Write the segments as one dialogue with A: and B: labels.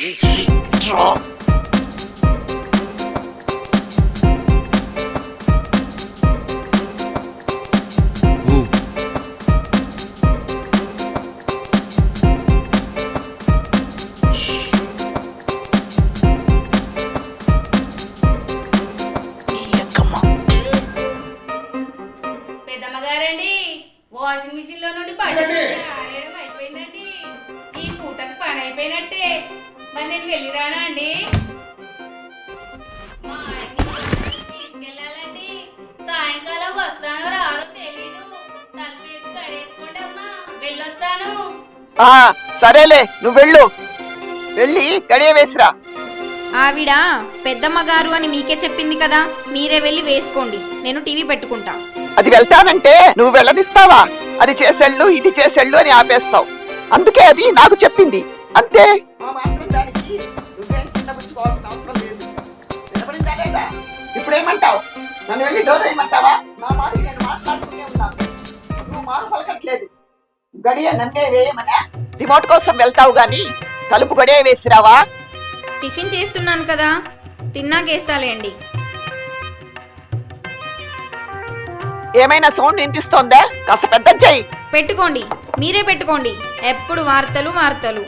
A: పెద్దమ్మగారండి, washing machine లో నుండి బట్టలు ఆరేయడం అయిపోయిందండి. ఈ పూటకు పని అయిపోయినట్టే. మరి నేను వెళ్ళి రానా అండి? మా ఆయన్ని తీసుకెళ్ళాలండి. సాయంకాలం వస్తానో రాదో తెలీదు. తలుపేసి కడేసుకోండి అమ్మా, వెళ్ళొస్తాను.
B: సరేలే, నువ్వు వెళ్ళు, వెళ్ళి గడియ వేసిరా.
C: ఆవిడ పెద్దమ్మగారు అని మీకే చెప్పింది కదా, మీరే వెళ్ళి వేసుకోండి, నేను టీవీ పెట్టుకుంటా.
B: అది వెళ్తానంటే నువ్వు వెళ్ళనిస్తావా? అది చేసేళ్ళు ఇది చేసేళ్ళు అని ఆపేస్తావు. అందుకే అది నాకు చెప్పింది, అంతే. ఇప్పుడేమంటావు? నన్ను వెళ్ళి డోర్ వేయమంటావా? నా మాట నేను మాట్లాడుతూనే ఉన్నాను, నువ్వు మారు పలకట్లేదు. గడియ నన్నే వేయమనే రిమోట్ కోసం వెళ్తావు గాని తలుపు గడియ వేసిరావా?
C: టిఫిన్ చేస్తున్నాను కదా, తిన్నాకేస్తాలేండి.
B: ఏమైనా సౌండ్ వినిపిస్తోందా? కాస్త పెద్ద చెయ్యి.
C: పెట్టుకోండి, మీరే పెట్టుకోండి, ఎప్పుడు వార్తలు వార్తలు.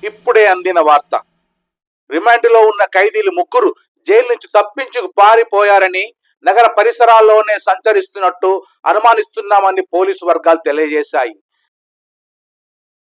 D: ఇప్పుడే అందిన వార్త. రిమాండ్లో ఉన్న ఖైదీలు 3 జైలు నుంచి తప్పించుకు పారిపోయారని, నగర పరిసరాల్లోనే సంచరిస్తున్నట్టు అనుమానిస్తున్నామని పోలీసు వర్గాలు తెలియజేశాయి.